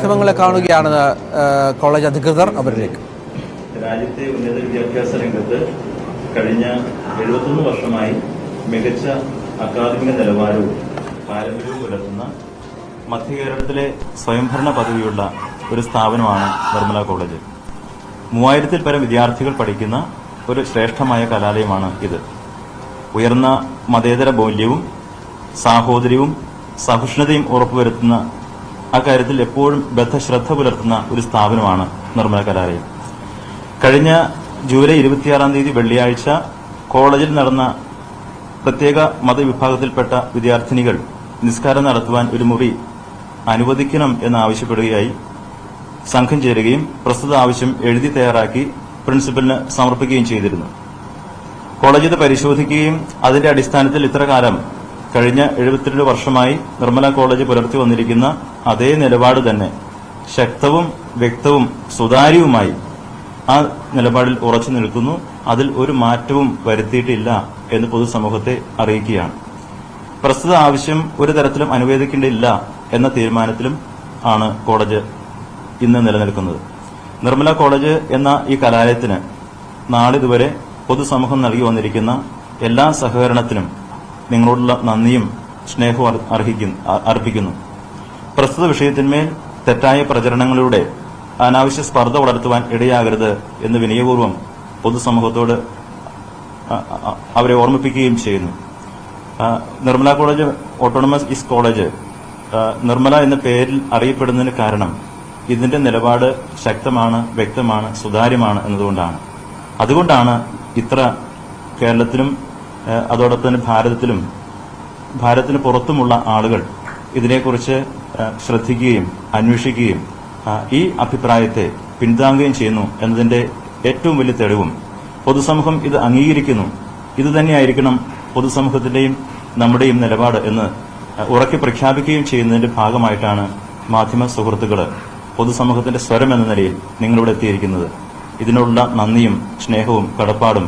മാധ്യമങ്ങളെ കാണുകയാണ് കോളേജ് അധികൃതർ അവരിലേക്ക്. രാജ്യത്തെ ഉന്നത വിദ്യാഭ്യാസ രംഗത്ത് കഴിഞ്ഞ 71 വർഷമായി മികച്ച അക്കാദമിക നിലവാരവും പാരമ്പര്യവും പുലർത്തുന്ന മധ്യ കേരളത്തിലെ സ്വയംഭരണ പദവിയുള്ള ഒരു സ്ഥാപനമാണ് നിർമ്മല കോളേജ്. 3000-ൽ പരം വിദ്യാർത്ഥികൾ പഠിക്കുന്ന ഒരു ശ്രേഷ്ഠമായ കലാലയമാണ് ഇത്. ഉയർന്ന മതേതര മൂല്യവും സാഹോദര്യവും സഹിഷ്ണുതയും ഉറപ്പുവരുത്തുന്ന അക്കാര്യത്തിൽ എപ്പോഴും ബദ്ധശ്രദ്ധ പുലർത്തുന്ന ഒരു സ്ഥാപനമാണ് നിർമ്മല കലാലയം. കഴിഞ്ഞ ജൂലൈ 26-ാം തീയതി വെള്ളിയാഴ്ച കോളേജിൽ നടന്ന പ്രത്യേക മതവിഭാഗത്തിൽപ്പെട്ട വിദ്യാർത്ഥിനികൾ നിസ്കാരം നടത്തുവാൻ ഒരു മുറി അനുവദിക്കണം എന്നാവശ്യപ്പെടുകയായി സംഘം ചേരുകയും പ്രസ്തുത ആവശ്യം എഴുതി തയ്യാറാക്കി പ്രിൻസിപ്പലിന് സമർപ്പിക്കുകയും ചെയ്തിരുന്നു. കോളേജ് ഇത് പരിശോധിക്കുകയും അതിന്റെ അടിസ്ഥാനത്തിൽ ഇത്രകാലം കഴിഞ്ഞ 72 വർഷമായി നിർമ്മല കോളേജ് പുലർത്തി വന്നിരിക്കുന്ന അതേ നിലപാട് തന്നെ ശക്തവും വ്യക്തവും സുതാര്യവുമായി ആ നിലപാടിൽ ഉറച്ചു നിൽക്കുന്നു. അതിൽ ഒരു മാറ്റവും വരുത്തിയിട്ടില്ല എന്ന് പൊതുസമൂഹത്തെ അറിയിക്കുകയാണ്. പ്രസ്തുത ആവശ്യം ഒരു തരത്തിലും അനുവദിക്കേണ്ടില്ല എന്ന തീരുമാനത്തിലും ആണ് കോളേജ് ഇന്ന് നിലനിൽക്കുന്നത്. നിർമ്മല കോളേജ് എന്ന ഈ കലാലയത്തിന് നാളിതുവരെ പൊതുസമൂഹം നൽകി വന്നിരിക്കുന്ന എല്ലാ സഹകരണത്തിനും നിങ്ങളോടുള്ള നന്ദിയും സ്നേഹവും അർപ്പിക്കുന്നു. പ്രസ്തുത വിഷയത്തിന്മേൽ തെറ്റായ പ്രചരണങ്ങളിലൂടെ അനാവശ്യ സ്പർദ്ധ വളർത്തുവാൻ ഇടയാകരുത് എന്ന് വിനയപൂർവ്വം പൊതുസമൂഹത്തോട് അവരെ ഓർമ്മിപ്പിക്കുകയും ചെയ്യുന്നു. Nirmala college autonomous college Nirmala എന്ന പേരിൽ അറിയപ്പെടുന്നതിന് കാരണം ഇതിന്റെ നിലപാട് ശക്തമാണ്, വ്യക്തമാണ്, സുതാര്യമാണ് എന്നതുകൊണ്ടാണ്. അതുകൊണ്ടാണ് ഇത്ര കേരളത്തിലും അതോടൊപ്പം തന്നെ ഭാരതത്തിന് പുറത്തുമുള്ള ആളുകൾ ഇതിനെക്കുറിച്ച് ശ്രദ്ധിക്കുകയും അന്വേഷിക്കുകയും ഈ അഭിപ്രായത്തെ പിന്താങ്ങുകയും ചെയ്യുന്നു എന്നതിന്റെ ഏറ്റവും വലിയ തെളിവും പൊതുസമൂഹം ഇത് അംഗീകരിക്കുന്നു. ഇതുതന്നെയായിരിക്കണം പൊതുസമൂഹത്തിന്റെയും നമ്മുടെയും നിലപാട് എന്ന് ഉറക്കെ പ്രഖ്യാപിക്കുകയും ചെയ്യുന്നതിന്റെ ഭാഗമായിട്ടാണ് മാധ്യമ സുഹൃത്തുക്കൾ പൊതുസമൂഹത്തിന്റെ സ്വരം എന്ന നിലയിൽ നിങ്ങളിവിടെ എത്തിയിരിക്കുന്നത്. ഇതിനുള്ള നന്ദിയും സ്നേഹവും കടപ്പാടും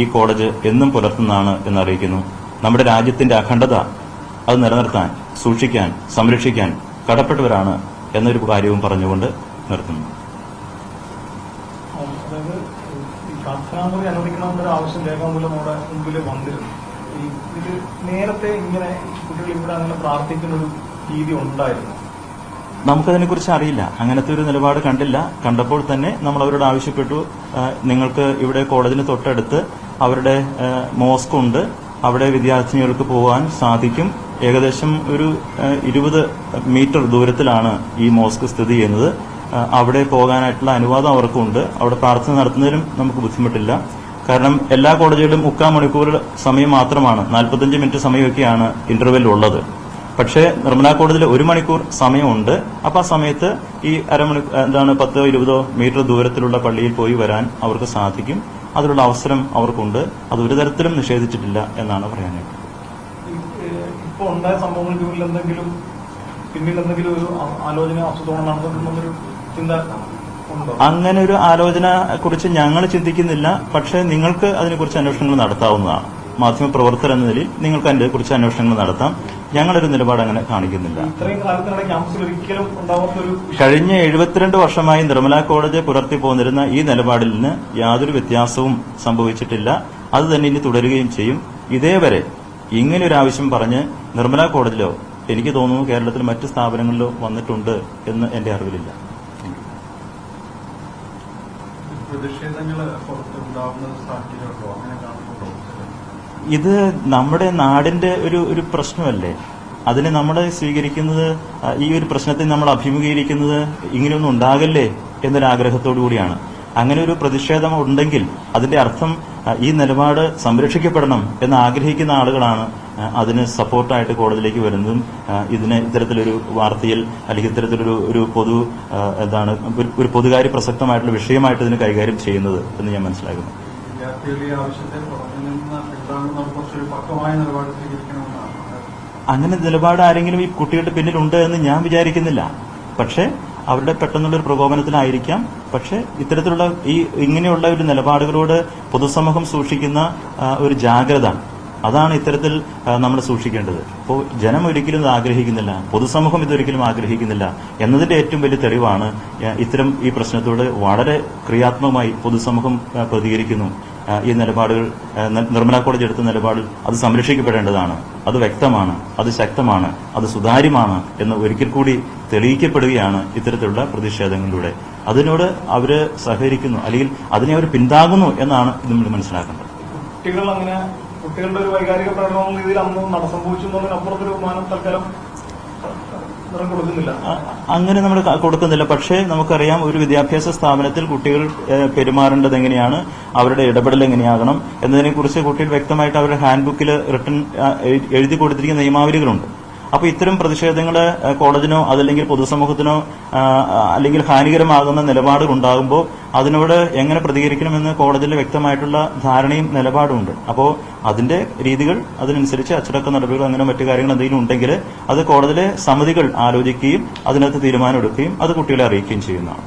ഈ കോളേജ് എന്നും പുലർത്തുന്നതാണ് എന്നറിയിക്കുന്നു. നമ്മുടെ രാജ്യത്തിന്റെ അഖണ്ഡത അത് നിലനിർത്താൻ, സൂക്ഷിക്കാൻ, സംരക്ഷിക്കാൻ കടപ്പെട്ടവരാണ് എന്നൊരു കാര്യവും പറഞ്ഞുകൊണ്ട് നിർത്തുന്നു. ആവശ്യം രേഖാമൂലം നമ്മുടെ മുമ്പിൽ വന്നിരുന്നു. ഇത് നേരത്തെ ഇങ്ങനെ കുട്ടികൾ ഇവിടെ അങ്ങനെ പ്രാർത്ഥിക്കുന്ന ഒരു രീതി ഉണ്ടായിരുന്നു. നമുക്കതിനെക്കുറിച്ച് അറിയില്ല. അങ്ങനത്തെ ഒരു നിലപാട് കണ്ടില്ല. കണ്ടപ്പോൾ തന്നെ നമ്മൾ അവരോട് ആവശ്യപ്പെട്ടു, നിങ്ങൾക്ക് ഇവിടെ കോളേജിന് തൊട്ടടുത്ത് അവരുടെ മോസ്ക് ഉണ്ട്, അവിടെ വിദ്യാർത്ഥിനികൾക്ക് പോകാൻ സാധിക്കും. ഏകദേശം ഒരു 20 മീറ്റർ ദൂരത്തിലാണ് ഈ മോസ്ക് സ്ഥിതി ചെയ്യുന്നത്. അവിടെ പോകാനായിട്ടുള്ള അനുവാദം അവർക്കുണ്ട്. അവിടെ പ്രാർത്ഥന നടത്തുന്നതിലും നമുക്ക് ബുദ്ധിമുട്ടില്ല. കാരണം എല്ലാ കോളേജുകളിലും 3/4 മണിക്കൂർ സമയം മാത്രമാണ്, 45 മിനിറ്റ് സമയമൊക്കെയാണ് ഇന്റർവെൽ ഉള്ളത്. പക്ഷേ നിർമ്മല കോളേജിൽ 1 മണിക്കൂർ സമയമുണ്ട്. അപ്പൊ ആ സമയത്ത് ഈ 10-20 മീറ്റർ ദൂരത്തിലുള്ള പള്ളിയിൽ പോയി വരാൻ അവർക്ക് സാധിക്കും. അതിനുള്ള അവസരം അവർക്കുണ്ട്. അത് ഒരു തരത്തിലും നിഷേധിച്ചിട്ടില്ല എന്നാണ് പറയാനായിട്ട്. ഇപ്പോൾ ഉണ്ടായ സംഭവങ്ങൾക്ക് പിന്നിൽ എന്തെങ്കിലും ഒരു ആലോചന ആസൂത്രണം നടത്തുന്നൊരു ചിന്ത ഉണ്ടോ? അങ്ങനെ ഒരു ആലോചന കുറിച്ച് ഞങ്ങൾ ചിന്തിക്കുന്നില്ല. പക്ഷേ നിങ്ങൾക്ക് അതിനെക്കുറിച്ച് അന്വേഷണങ്ങൾ നടത്താവുന്നതാണ്. മാധ്യമ പ്രവർത്തകർ എന്ന നിലയിൽ നിങ്ങൾക്ക് അതിനെക്കുറിച്ച് അന്വേഷണങ്ങൾ നടത്താം. ഞങ്ങളൊരു നിലപാട് അങ്ങനെ കാണിക്കുന്നില്ല. കഴിഞ്ഞ 72 വർഷമായി നിർമ്മല കോളേജ് പുലർത്തി പോന്നിരുന്ന ഈ നിലപാടിൽ നിന്ന് യാതൊരു വ്യത്യാസവും സംഭവിച്ചിട്ടില്ല. അത് തന്നെ ഇനി തുടരുകയും ചെയ്യും. ഇതേവരെ ഇങ്ങനെ ഒരു ആവശ്യം പറഞ്ഞ് നിർമ്മല കോളേജിലോ എനിക്ക് തോന്നുന്നു കേരളത്തിൽ മറ്റ് സ്ഥാപനങ്ങളിലോ വന്നിട്ടുണ്ട് എന്ന് എന്റെ അറിവിലില്ല. ഇത് നമ്മുടെ നാടിന്റെ ഒരു പ്രശ്നമല്ലേ. അതിനെ നമ്മൾ സ്വീകരിക്കുന്നത്, ഈ ഒരു പ്രശ്നത്തെ നമ്മൾ അഭിമുഖീകരിക്കുന്നത് ഇങ്ങനെയൊന്നും ഉണ്ടാകല്ലേ എന്നൊരാഗ്രഹത്തോടു കൂടിയാണ്. അങ്ങനെ ഒരു പ്രതിഷേധം ഉണ്ടെങ്കിൽ അതിന്റെ അർത്ഥം ഈ നിലപാട് സംരക്ഷിക്കപ്പെടണം എന്ന് ആഗ്രഹിക്കുന്ന ആളുകളാണ് അതിന് സപ്പോർട്ടായിട്ട് കോടതിയിലേക്ക് വരുന്നതും ഇത്തരത്തിലൊരു വാർത്തയിൽ അല്ലെങ്കിൽ ഇത്തരത്തിലൊരു ഒരു പൊതുകാര്യ പ്രസക്തമായിട്ടുള്ള വിഷയമായിട്ട് ഇതിന് കൈകാര്യം ചെയ്യുന്നത് എന്ന് ഞാൻ മനസ്സിലാക്കുന്നു. അങ്ങനെ നിലപാട് ആരെങ്കിലും ഈ കുട്ടികളുടെ പിന്നിലുണ്ട് എന്ന് ഞാൻ വിചാരിക്കുന്നില്ല. പക്ഷേ അവരുടെ പെട്ടെന്നുള്ളൊരു പ്രകോപനത്തിലായിരിക്കാം. പക്ഷെ ഇത്തരത്തിലുള്ള ഇങ്ങനെയുള്ള ഒരു നിലപാടുകളോട് പൊതുസമൂഹം സൂക്ഷിക്കുന്ന ഒരു ജാഗ്രത അതാണ് ഇത്തരത്തിൽ നമ്മൾ സൂക്ഷിക്കേണ്ടത്. അപ്പോൾ ജനം ഒരിക്കലും ഇത് ആഗ്രഹിക്കുന്നില്ല, പൊതുസമൂഹം ഇതൊരിക്കലും ആഗ്രഹിക്കുന്നില്ല എന്നതിന്റെ ഏറ്റവും വലിയ തെളിവാണ് ഇത്തരം ഈ പ്രശ്നത്തോട് വളരെ ക്രിയാത്മകമായി പൊതുസമൂഹം പ്രതികരിക്കുന്നു. ഈ നിലപാടുകൾ നിർമ്മല കോളേജ് എടുത്ത നിലപാടിൽ അത് സംരക്ഷിക്കപ്പെടേണ്ടതാണ്, അത് വ്യക്തമാണ്, അത് ശക്തമാണ്, അത് സുതാര്യമാണ് എന്ന് ഒരിക്കൽ കൂടി തെളിയിക്കപ്പെടുകയാണ് ഇത്തരത്തിലുള്ള പ്രതിഷേധങ്ങളിലൂടെ. അതിനോട് അവര് സഹകരിക്കുന്നു, അല്ലെങ്കിൽ അതിനെ അവർ പിന്താങ്ങുന്നു എന്നാണ് ഇത് നമ്മൾ മനസ്സിലാക്കേണ്ടത്. കുട്ടികൾ അങ്ങനെ കുട്ടികളുടെ ഒരു വൈകാരിക പ്രകടനം രീതിയിൽ അന്ന് സംഭവിച്ചു എന്നുള്ളതിനപ്പുറത്തൊരു ബഹുമാനം തൽക്കാലം കൊടുക്കുന്നില്ല. അങ്ങനെ നമ്മൾ കൊടുക്കുന്നില്ല. പക്ഷേ നമുക്കറിയാം, ഒരു വിദ്യാഭ്യാസ സ്ഥാപനത്തിൽ കുട്ടികൾ പെരുമാറേണ്ടത് എങ്ങനെയാണ്, അവരുടെ ഇടപെടൽ എങ്ങനെയാകണം എന്നതിനെക്കുറിച്ച് കുട്ടികൾ വ്യക്തമായിട്ട് അവരുടെ ഹാൻഡ് ബുക്കിൽ എഴുതി കൊടുത്തിരിക്കുന്ന നിയമാവലികളുണ്ട്. അപ്പോൾ ഇത്തരം പ്രതിഷേധങ്ങൾ കോളേജിനോ അതല്ലെങ്കിൽ പൊതുസമൂഹത്തിനോ അല്ലെങ്കിൽ ഹാനികരമാകുന്ന നിലപാടുകൾ ഉണ്ടാകുമ്പോൾ അതിനോട് എങ്ങനെ പ്രതികരിക്കണമെന്ന് കോളേജിൽ വ്യക്തമായിട്ടുള്ള ധാരണയും നിലപാടുമുണ്ട്. അപ്പോൾ അതിന്റെ രീതികൾ, അതിനനുസരിച്ച് അച്ചടക്ക നടപടികൾ അങ്ങനെ മറ്റു കാര്യങ്ങൾ എന്തെങ്കിലും ഉണ്ടെങ്കിൽ അത് കോടതിയിലെ സമിതികൾ ആലോചിക്കുകയും അതിനകത്ത് തീരുമാനമെടുക്കുകയും അത് കുട്ടികളെ അറിയിക്കുകയും ചെയ്യുന്നതാണ്.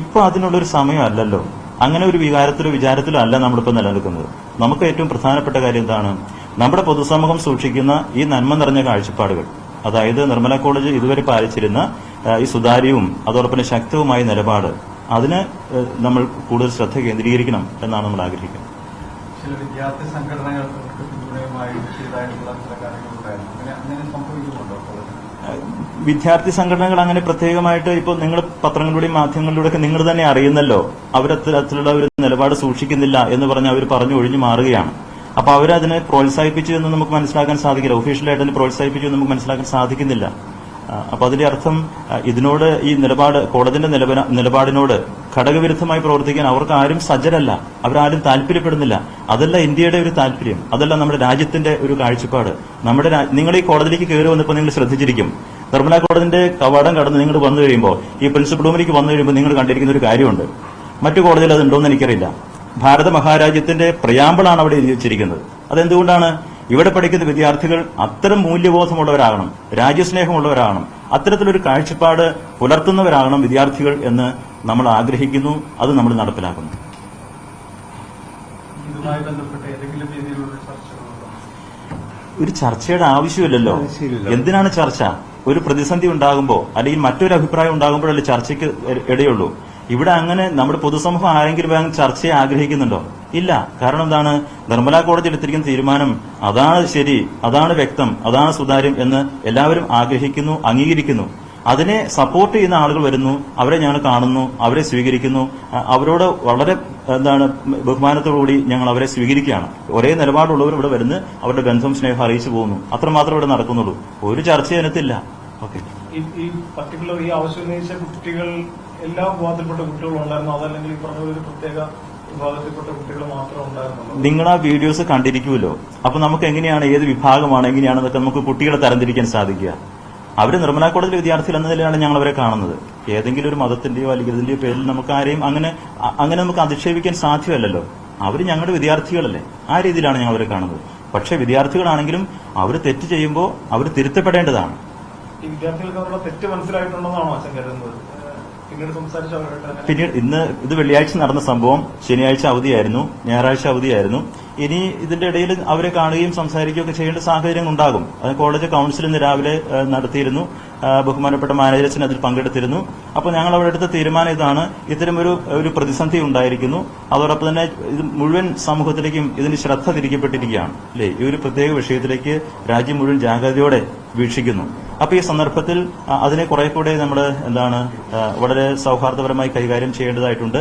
ഇപ്പൊ അതിനുള്ളൊരു സമയമല്ലല്ലോ. അങ്ങനെ ഒരു വികാരത്തിലോ വിചാരത്തിലോ അല്ല നമ്മളിപ്പോൾ നിലനിൽക്കുന്നത്. നമുക്ക് ഏറ്റവും പ്രധാനപ്പെട്ട കാര്യം എന്താണ്? നമ്മുടെ പൊതുസമൂഹം സൂക്ഷിക്കുന്ന ഈ നന്മ നിറഞ്ഞ കാഴ്ചപ്പാടുകൾ, അതായത് നിർമ്മല കോളേജ് ഇതുവരെ പാലിച്ചിരുന്ന ഈ സുതാര്യവും അതോടൊപ്പം ശക്തവുമായ നിലപാട്, അതിന് നമ്മൾ കൂടുതൽ ശ്രദ്ധ കേന്ദ്രീകരിക്കണം എന്നാണ് നമ്മൾ ആഗ്രഹിക്കുന്നത്. ചില വിദ്യാർത്ഥി സംഘടനകൾക്ക് പിന്തുണയുമായി ചെയ്തായിട്ടുള്ള ചില കാര്യങ്ങളുണ്ടായിരുന്നു. അങ്ങനെ സംഭവിക്കുന്നുണ്ടോ? വിദ്യാർത്ഥി സംഘടനകൾ അങ്ങനെ പ്രത്യേകമായിട്ട് ഇപ്പോൾ നിങ്ങൾ പത്രങ്ങളിലൂടെയും മാധ്യമങ്ങളിലൂടെയൊക്കെ നിങ്ങൾ തന്നെ അറിയുന്നല്ലോ, അവരത്തരത്തിലുള്ള ഒരു നിലപാട് സൂക്ഷിക്കുന്നില്ല എന്ന് പറഞ്ഞ് അവർ പറഞ്ഞു ഒഴിഞ്ഞു മാറുകയാണ്. അപ്പൊ അവരതിനെ പ്രോത്സാഹിപ്പിച്ചു എന്ന് നമുക്ക് മനസ്സിലാക്കാൻ സാധിക്കില്ല. ഒഫീഷ്യലായിട്ട് അതിനെ പ്രോത്സാഹിപ്പിച്ചു എന്ന് നമുക്ക് മനസ്സിലാക്കാൻ സാധിക്കുന്നില്ല. അപ്പൊ അതിന്റെ അർത്ഥം ഇതിനോട് ഈ നിലപാട്, കോടതിന്റെ നിലപാടിനോട് ഘടകവിരുദ്ധമായി പ്രവർത്തിക്കാൻ അവർക്ക് ആരും സജ്ജരല്ല, അവരാരും താല്പര്യപ്പെടുന്നില്ല. അതല്ല ഇന്ത്യയുടെ ഒരു താല്പര്യം, അതല്ല നമ്മുടെ രാജ്യത്തിന്റെ ഒരു കാഴ്ചപ്പാട്. നിങ്ങൾ ഈ കോടതിയിലേക്ക് കയറി വന്നപ്പോൾ നിങ്ങൾ ശ്രദ്ധിച്ചിരിക്കും, നിർമ്മല കോടതിന്റെ കവാടം കടന്ന് നിങ്ങൾ വന്നു കഴിയുമ്പോൾ, ഈ പ്രിൻസിപ്പൽ റൂമിലേക്ക് വന്നു കഴിയുമ്പോൾ നിങ്ങൾ കണ്ടിരിക്കുന്ന ഒരു കാര്യമുണ്ട്. മറ്റു കോടതിയിൽ അതുണ്ടോന്ന് എനിക്കറിയില്ല. ഭാരത മഹാരാജ്യത്തിന്റെ പ്രിയാമ്പിളാണ് അവിടെ എഴുതി വെച്ചിരിക്കുന്നത്. അതെന്തുകൊണ്ടാണ്? ഇവിടെ പഠിക്കുന്ന വിദ്യാർത്ഥികൾ അത്തരം മൂല്യബോധമുള്ളവരാകണം, രാജ്യസ്നേഹമുള്ളവരാകണം, അത്തരത്തിലൊരു കാഴ്ചപ്പാട് പുലർത്തുന്നവരാകണം വിദ്യാർത്ഥികൾ എന്ന് നമ്മൾ ആഗ്രഹിക്കുന്നു. അത് നമ്മൾ നടപ്പിലാക്കുന്നു. ഇതുമായി ബന്ധപ്പെട്ട് ഏതെങ്കിലും രീതിയിലുള്ള ചർച്ചകളുണ്ടോ? ഒരു ചർച്ചയുടെ ആവശ്യമില്ലല്ലോ. എന്തിനാണ് ചർച്ച? ഒരു പ്രതിസന്ധി ഉണ്ടാകുമ്പോൾ അല്ലെങ്കിൽ മറ്റൊരു അഭിപ്രായം ഉണ്ടാകുമ്പോഴല്ലേ ചർച്ചയ്ക്ക് ഇടയുള്ളൂ. ഇവിടെ അങ്ങനെ നമ്മുടെ പൊതുസമൂഹം ആരെങ്കിലും ചർച്ചയെ ആഗ്രഹിക്കുന്നുണ്ടോ? ഇല്ല. കാരണം എന്താണ്? നിർമ്മല കോടതി എടുത്തിരിക്കുന്ന തീരുമാനം അതാണ് ശരി, അതാണ് വ്യക്തം, അതാണ് സുതാര്യം എന്ന് എല്ലാവരും ആഗ്രഹിക്കുന്നു, അംഗീകരിക്കുന്നു. അതിനെ സപ്പോർട്ട് ചെയ്യുന്ന ആളുകൾ വരുന്നു, അവരെ ഞങ്ങൾ കാണുന്നു, അവരെ സ്വീകരിക്കുന്നു. അവരോട് വളരെ ബഹുമാനത്തോടുകൂടി ഞങ്ങൾ അവരെ സ്വീകരിക്കുകയാണ്. ഒരേ നിലപാടുള്ളവർ ഇവിടെ വരുന്ന് അവരുടെ ബന്ധം സ്നേഹം അറിയിച്ചു പോകുന്നു. അത്രമാത്രം ഇവിടെ നടക്കുന്നുള്ളൂ. ഒരു ചർച്ച അതിനകത്തില്ല. ഓക്കെ. ഈ പർട്ടിക്കുലർ ഈ ആവശ്യം ഉന്നയിച്ച കുട്ടികൾ എല്ലാ വിഭാഗത്തിൽപ്പെട്ട കുട്ടികളും ഉണ്ടായിരുന്നു, അതല്ലെങ്കിൽ ഈ പറഞ്ഞ ഒരു പ്രത്യേക വിഭാഗത്തിൽപ്പെട്ട കുട്ടികൾ മാത്രം ഉണ്ടായിരുന്നുള്ളൂ? നിങ്ങൾ ആ വീഡിയോസ് കണ്ടിരിക്കുമല്ലോ. അപ്പൊ നമുക്ക് എങ്ങനെയാണ്, ഏത് വിഭാഗമാണ്, എങ്ങനെയാണെന്നൊക്കെ നമുക്ക് കുട്ടികളെ തരംതിരിക്കാൻ സാധിക്കുക? അവര് നിർമ്മല കോളേജിലെ വിദ്യാർത്ഥികൾ എന്ന നിലയിലാണ് ഞങ്ങൾ അവരെ കാണുന്നത്. ഏതെങ്കിലും ഒരു മതത്തിന്റെയോ അല്ലെങ്കിൽ ഇതിന്റെയോ പേരിൽ നമുക്ക് ആരെയും അങ്ങനെ നമുക്ക് അധിക്ഷേപിക്കാൻ സാധ്യമല്ലല്ലോ. അവര് ഞങ്ങളുടെ വിദ്യാർത്ഥികളല്ലേ, ആ രീതിയിലാണ് ഞങ്ങൾ അവരെ കാണുന്നത്. പക്ഷെ വിദ്യാർത്ഥികളാണെങ്കിലും അവർ തെറ്റ് ചെയ്യുമ്പോൾ അവർ തിരുത്തപ്പെടേണ്ടതാണ്. ഈ വിദ്യാർത്ഥികൾക്ക് അവരുടെ തെറ്റ് മനസ്സിലായിട്ടുണ്ടെന്നാണോ അച്ഛൻ കരുതുന്നത്? പിന്നീട് ഇന്ന് ഇത് വെള്ളിയാഴ്ച നടന്ന സംഭവം, ശനിയാഴ്ച അവധിയായിരുന്നു, ഞായറാഴ്ച അവധിയായിരുന്നു. ഇനി ഇതിന്റെ ഇടയിൽ അവരെ കാണുകയും സംസാരിക്കുകയൊക്കെ ചെയ്യേണ്ട സാഹചര്യം ഉണ്ടാകും. അത് കോളേജ് കൌൺസിൽ ഇന്ന് രാവിലെ നടത്തിയിരുന്നു. ബഹുമാനപ്പെട്ട മാനേജരച്ഛൻ അതിൽ പങ്കെടുത്തിരുന്നു. അപ്പോൾ ഞങ്ങൾ അവിടെ എടുത്ത തീരുമാനം ഇതാണ്: ഇത്തരം ഒരു പ്രതിസന്ധി ഉണ്ടായിരിക്കുന്നു, അതോടൊപ്പം തന്നെ ഇത് മുഴുവൻ സമൂഹത്തിലേക്കും ഇതിന് ശ്രദ്ധ തിരിക്കപ്പെട്ടിരിക്കുകയാണ് അല്ലേ. ഈ ഒരു പ്രത്യേക വിഷയത്തിലേക്ക് രാജ്യം മുഴുവൻ ജാഗ്രതയോടെ വീക്ഷിക്കുന്നു. അപ്പൊ ഈ സന്ദർഭത്തിൽ അതിനെ കുറെ കൂടെ നമ്മൾ വളരെ സൗഹാർദ്ദപരമായി കൈകാര്യം ചെയ്യേണ്ടതായിട്ടുണ്ട്.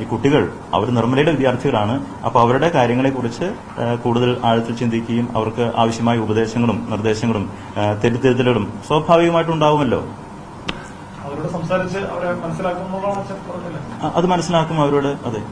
ഈ കുട്ടികൾ അവർ നിർമ്മലയുടെ വിദ്യാർത്ഥികളാണ്. അപ്പൊ അവരുടെ കാര്യങ്ങളെക്കുറിച്ച് കൂടുതൽ ആഴത്തിൽ ചിന്തിക്കുകയും അവർക്ക് ആവശ്യമായ ഉപദേശങ്ങളും നിർദ്ദേശങ്ങളും തിരുത്തലുകളും സ്വാഭാവികമായിട്ടുണ്ടാവുമല്ലോ. അവരോട് സംസാരിച്ച് അവരെ മനസ്സിലാക്കുന്നതാണ്. അത് മനസ്സിലാക്കും അവരോട്. അതെ.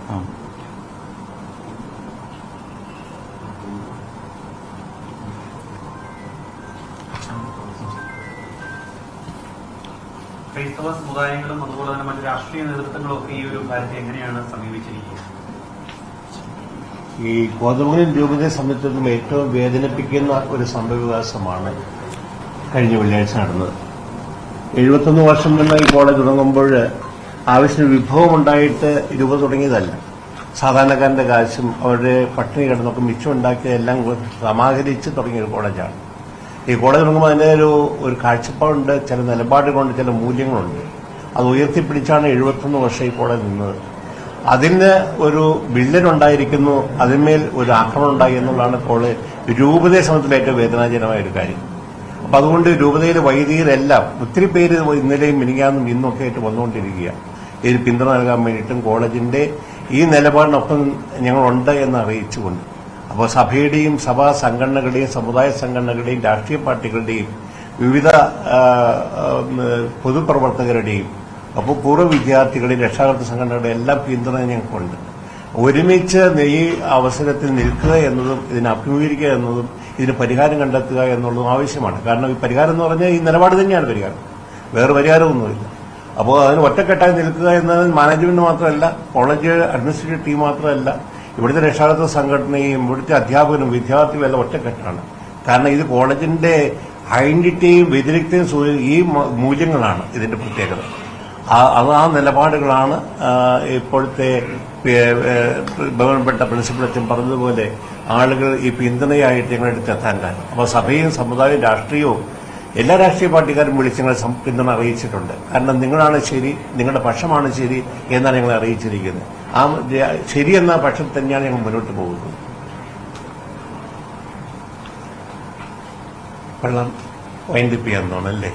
ക്രൈസ്തവ സമുദായങ്ങളും അതുപോലെ തന്നെ മറ്റ് രാഷ്ട്രീയ നേതൃത്വങ്ങളും ഒക്കെ ഈ ഒരു കാര്യത്തെ എങ്ങനെയാണ് സമീപിച്ചിരിക്കുന്നത്? ഈ കോതമംഗലം രൂപതയെ സംബന്ധിച്ചിടത്തോളം ഏറ്റവും വേദനിപ്പിക്കുന്ന ഒരു സംഭവവികാസമാണ് കഴിഞ്ഞ വെള്ളിയാഴ്ച നടന്നത്. 71 വർഷം മുന്നേ ഈ കോളേജ് തുടങ്ങുമ്പോൾ ആവശ്യത്തിന് വിഭവമുണ്ടായിട്ട് രൂപ തുടങ്ങിയതല്ല. സാധാരണക്കാരന്റെ കാശും അവരുടെ പട്ടിണി കിടന്നൊക്കെ മിച്ചമുണ്ടാക്കിയതെല്ലാം സമാഹരിച്ച് തുടങ്ങിയ ഒരു കോളേജാണ്. ഈ കോളേജ് തുടങ്ങുമ്പോൾ അതിൻ്റെ ഒരു കാഴ്ചപ്പാടുണ്ട്, ചില നിലപാടുകളുണ്ട്, ചില മൂല്യങ്ങളുണ്ട്. അത് ഉയർത്തിപ്പിടിച്ചാണ് 71 വർഷം ഈ കോളേജ് നിന്നത്. അതിന് ഒരു വിള്ളലുണ്ടായിരിക്കുന്നു, അതിന്മേൽ ഒരു ആക്രമണം ഉണ്ടായി എന്നുള്ളതാണ് കോളേജ് രൂപതയെ സംബന്ധിച്ചുള്ള ഏറ്റവും വേദനാജനമായ ഒരു കാര്യം. അപ്പം അതുകൊണ്ട് രൂപതയിലെ വൈദികരെല്ലാം ഒത്തിരി പേര് ഇന്നലെയും മിനിങ്ങാന്നും ഇന്നൊക്കെ ആയിട്ട് വന്നുകൊണ്ടിരിക്കുക. ഇതിന് പിന്തുണ നൽകാൻ വേണ്ടിയിട്ടും കോളേജിന്റെ ഈ നിലപാടിനൊപ്പം ഞങ്ങളുണ്ട് എന്ന് അറിയിച്ചുകൊണ്ട്, അപ്പോൾ സഭയുടെയും സഭാ സംഘടനകളുടെയും സമുദായ സംഘടനകളുടെയും രാഷ്ട്രീയ പാർട്ടികളുടെയും വിവിധ പൊതുപ്രവർത്തകരുടെയും അപ്പോൾ പൂർവ്വ വിദ്യാർത്ഥികളുടെയും രക്ഷാകർതൃ സംഘടനകളുടെ എല്ലാം പിന്തുണ ഞങ്ങൾക്കുണ്ട്. ഒരുമിച്ച് ഈ അവസരത്തിൽ നിൽക്കുക എന്നതും ഇതിനെ അഭിമുഖീകരിക്കുക എന്നതും ഇതിന് പരിഹാരം കണ്ടെത്തുക എന്നുള്ളതും ആവശ്യമാണ്. കാരണം ഈ പരിഹാരം എന്ന് പറഞ്ഞാൽ ഈ നിലപാട് തന്നെയാണ് പരിഹാരം, വേറെ പരിഹാരമൊന്നുമില്ല. അപ്പോൾ അതിന് ഒറ്റക്കെട്ടായി നിൽക്കുക എന്നത് മാനേജ്മെന്റ് മാത്രമല്ല, കോളേജ് അഡ്മിനിസ്ട്രേറ്റീവ് ടീം മാത്രമല്ല, ഇവിടുത്തെ രക്ഷാകർതൃ സംഘടനയും ഇവിടുത്തെ അധ്യാപകനും വിദ്യാർത്ഥികളും എല്ലാം ഒറ്റക്കെട്ടാണ്. കാരണം ഇത് കോളേജിന്റെ ഐഡന്റിറ്റിയും വ്യതിരിക്തയും ഈ മൂല്യങ്ങളാണ് ഇതിന്റെ പ്രത്യേകത. ആ നിലപാടുകളാണ് ഇപ്പോഴത്തെ ബഹുമാനപ്പെട്ട പ്രിൻസിപ്പൽ അച്ഛൻ പറഞ്ഞതുപോലെ ആളുകൾ ഈ പിന്തുണയായിട്ട് ഞങ്ങളെടുത്ത് എത്താൻ കാരണം. അപ്പോൾ സഭയും സമുദായവും രാഷ്ട്രീയവും എല്ലാ രാഷ്ട്രീയ പാർട്ടിക്കാരും വിളിച്ച് ഞങ്ങളെ പിന്തുണ അറിയിച്ചിട്ടുണ്ട്. കാരണം നിങ്ങളാണ് ശരി, നിങ്ങളുടെ പക്ഷമാണ് ശരി എന്നാണ് ഞങ്ങളെ അറിയിച്ചിരിക്കുന്നത്. ആ ശരി എന്ന പക്ഷം തന്നെയാണ് ഞങ്ങൾ മുന്നോട്ട് പോകുന്നത്. വെള്ളം വൈൻഡിപ്പ് ചെയ്യാൻ തോന്നല്ലേ?